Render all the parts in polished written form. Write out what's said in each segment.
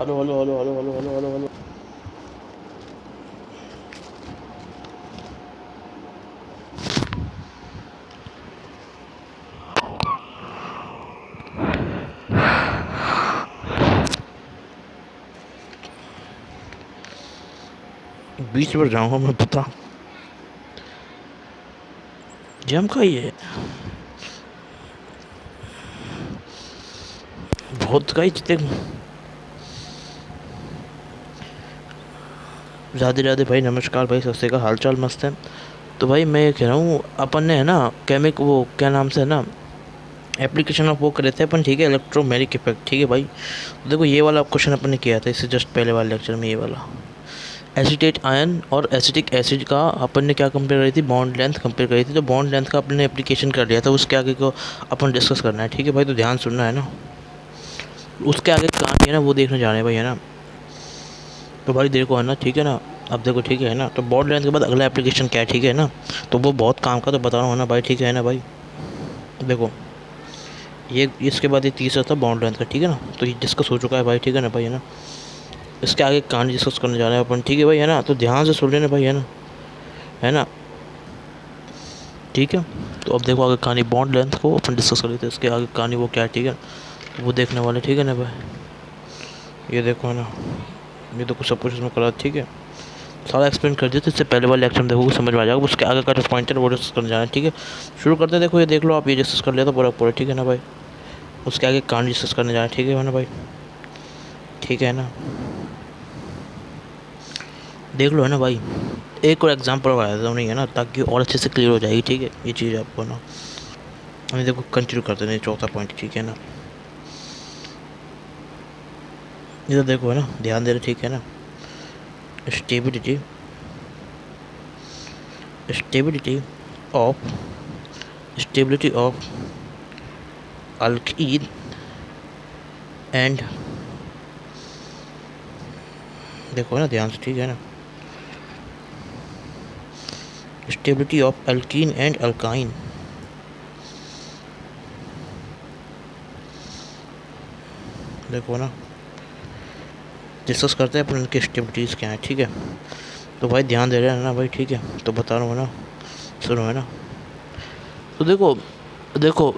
Hello hello hello hello hello hello hello hello. Beach पर जाऊंगा मैं, पता जम का ही है। बहुत का ही जितने राधे राधे भाई, नमस्कार भाई, सत श्री अकाल, हाल चाल मस्त है। तो भाई मैं ये कह रहा हूँ, अपन ने है ना केमिक वो क्या नाम से है ना एप्लीकेशन ऑफ वो करे थे अपन, ठीक है, इलेक्ट्रोमैग्नेटिक इफेक्ट, ठीक है भाई। तो देखो ये वाला क्वेश्चन अपन ने किया था इससे जस्ट पहले वाले लेक्चर में, ये वाला एसीटेट आयन और एसिटिक एसिड का अपन ने क्या कंपेयर करी थी, बॉन्ड लेंथ कंपेयर करी थी। तो बॉन्ड लेंथ का अपन ने एप्लीकेशन कर लिया था, उसके आगे को अपन डिस्कस करना है, ठीक है भाई। तो ध्यान सुनना है ना, उसके आगे कहानी है ना वो देखने जाना है भाई, है ना। तो भाई देखो है ना, ठीक है ना। अब देखो ठीक है ना, तो बॉन्ड लेंथ के बाद अगला एप्लीकेशन क्या है, ठीक है ना। तो वो बहुत काम का, तो बता रहा हूँ ना भाई, ठीक है ना भाई। देखो ये इसके बाद ये तीसरा था बॉन्ड लेंथ का, ठीक है ना। तो ये डिस्कस हो चुका है भाई, ठीक है ना भाई, है ना। इसके आगे कहानी डिस्कस करने जा रहे हैं अपन, ठीक है भाई, है ना। तो ध्यान से सुन लेना भाई, है ना, है ना, ठीक है। तो अब देखो आगे कहानी बॉन्ड लेंथ को अपन डिस्कस कर रहे थे, इसके आगे कहानी वो क्या है, ठीक है, तो वो देखने वाले, ठीक है ना भाई। ये देखो है ना, ये देखो सब कुछ इसमें करा, ठीक है। सारा एक्सप्लेन कर दिया, तो इससे पहले वाले लेक्चर में देखोगे समझ में आ जाएगा। उसके आगे का जो पॉइंट है वो डिस्कस करने जाना है, ठीक है। शुरू करते हैं, देखो ये देख लो आप, ये डिस्कस कर लिया था पूरा पूरा, ठीक है ना भाई। उसके आगे कहानी डिस्कस करने जाना है, ठीक है ना भाई, ठीक है ना। देख लो है ना भाई, एक और एग्जाम्पल लगाया था नहीं है ना, ताकि और अच्छे से क्लियर हो जाएगी, ठीक है ये चीज़ आपको ना। हमें देखो कंटिन्यू करते हैं चौथा पॉइंट, ठीक है ना। इधर देखो है ना, ध्यान दे रहे, ठीक है ना। Stability stability of stability of alkyne and, देखो है ना ध्यान से, ठीक है ना। Stability of alkyne and alkyne, देखो ना डिस्कस करते हैं अपन इनकी स्टेबिलिटीज़ क्या है, ठीक है। तो भाई ध्यान दे रहे हैं ना भाई, ठीक है। तो बता रहा हूँ ना, सुनो है ना। तो देखो देखो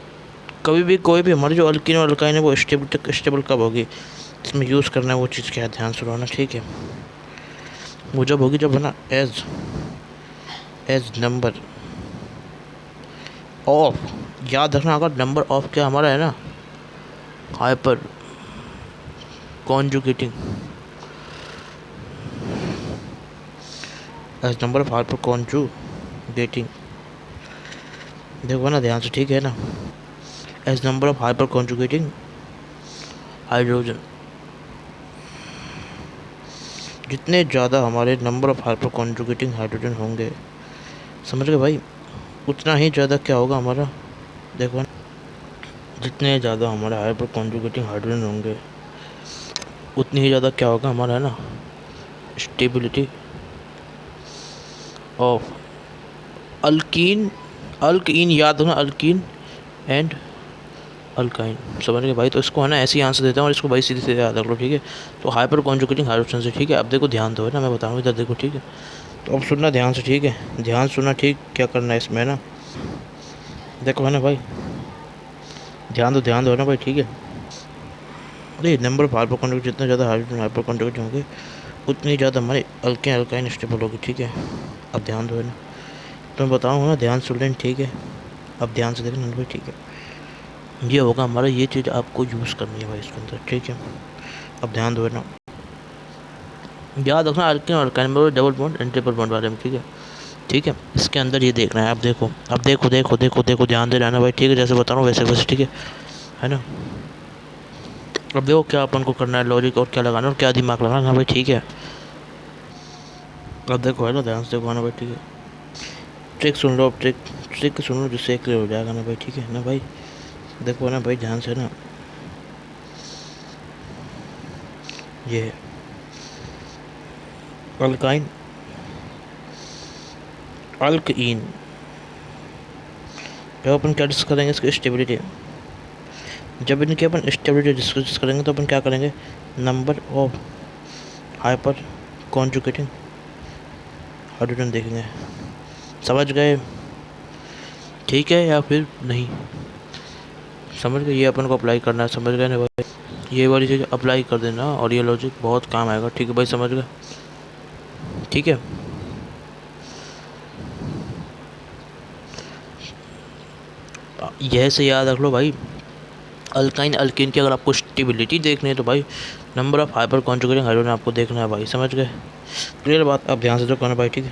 कभी भी कोई भी हमारी जो अल्कीन और अल्काइन है वो स्टेबल कब होगी, इसमें यूज़ करना है वो चीज़ क्या है, ध्यान सुनो ना, ठीक है। वो जब होगी, जब है ना एज एज नंबर ऑफ, याद रखना, अगर नंबर ऑफ क्या हमारा है ना hyper conjugating, as number of hyper conjugating, देखो ना ध्यान से, ठीक है ना। As number of hyper conjugating hydrogen, जितने ज़्यादा हमारे number of hyper conjugating hydrogen होंगे, समझ गए भाई, उतना ही ज़्यादा क्या होगा हमारा, देखो ना, जितने ज़्यादा हमारे हाइपर कॉन्जुगेटिंग हाइड्रोजन होंगे उतनी ही ज़्यादा क्या होगा हमारा, है ना, स्टेबिलिटी ऑफ अल्कीन अल्कीन, याद रखना, अल्कीन एंड अल्काइन, समझ गए भाई। तो इसको है ना ऐसे ही आंसर देता हूँ, और इसको भाई सीधे सीधे याद रख लो, ठीक है। तो हाइपर कॉन्जुगेटिंग हाइड्रोजन से, ठीक है। अब देखो ध्यान दो है ना, मैं बताऊँ इधर देखो, ठीक है। तो अब सुनना ध्यान से, ठीक है, ध्यान सुनना, ठीक, क्या करना है इसमें ना, देखो है ना भाई, ध्यान दो है ना भाई, ठीक है। अरे नंबर ऑफ हाइपर कॉन्जुगेट, जितना ज़्यादा हाइड्रोजन हाइपर कॉन्जुगेट होंगे उतनी ज़्यादा हमारे अल्केन अल्काइन स्टेबल होगी, ठीक है। अब ध्यान दो है ना, तो मैं बताऊँ ना, ध्यान सुन लें, ठीक है। अब ध्यान से देखना भाई, ठीक है। ये होगा हमारा, ये चीज़ आपको यूज़ करनी है भाई इसके अंदर, ठीक है। अब ध्यान दो है ना, याद रखना अल्केन और अल्काइन में double bond and triple bond बारे में, ठीक है, ठीक है। इसके अंदर ये देखना है, अब देखो, अब देखो देखो देखो देखो, ध्यान दे रहना भाई, ठीक है, जैसे बता रहा हूँ वैसे वैसे, ठीक है ना। अब देखो क्या अपन को करना है, लॉजिक और क्या लगाना है और क्या दिमाग लगाना है भाई, ठीक है। अब देखो है ना, ध्यान से देखो ना भाई, ठीक है। ट्रिक सुन लो, अब ट्रिक ट्रिक सुन लो, जिससे क्लियर हो जाएगा ना भाई, ठीक है ना भाई। देखो ना भाई ध्यान से ना, ये अल्काइन अल्कइन, जब अपन क्या डिस्कस करेंगे, इसकी स्टेबिलिटी, जब इनकी अपन स्टेबिलिटी डिस्कस करेंगे तो अपन क्या करेंगे, number of hyper conjugating hydrogen देखेंगे। समझ गए? ठीक है या फिर नहीं? समझ गए? ये अपन को अप्लाई करना है, समझ गए ना भाई? ये वाली चीज़ अप्लाई कर देना और ये लॉजिक बहुत काम आएगा। ठीक है भाई, समझ गए? ठीक है। यह से याद रख लो भाई, अल्काइन अल्कीन की अगर आपको स्टेबिलिटी देखनी है तो भाई number of hyper conjugating hydrogen आपको देखना है भाई। समझ गए? क्लियर बात? अब ध्यान से तो करना भाई, ठीक है?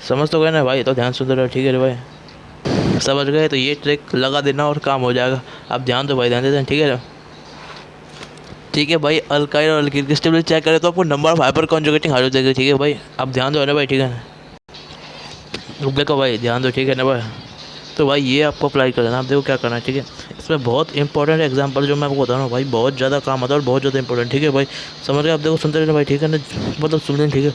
समझ तो गए ना भाई? तो ध्यान से रहो, ठीक है रे भाई? समझ गए? तो ये ट्रिक लगा देना और काम हो जाएगा। अब ध्यान दो भाई, ध्यान दे देना, ठीक है? ठीक है भाई, अल्काइन और अल्कीन की स्टेबिलिटी चेक करें तो आपको number of hyper conjugating hydrogen देगा। ठीक है भाई? अब ध्यान दो ना भाई, ठीक है? देखो भाई, ध्यान दो, ठीक है ना भाई? तो भाई ये आपको अप्लाई कर देना। आप देखो क्या करना है, ठीक है? इसमें बहुत इंपॉर्टेंट एग्जांपल जो मैं आपको बता रहा हूँ भाई, बहुत ज़्यादा काम आता है और बहुत ज़्यादा इंपॉर्टेंट। ठीक है भाई? समझ गए? आप देखो, सुनते रहना भाई, ठीक है ना? मतलब सुन लें, ठीक है?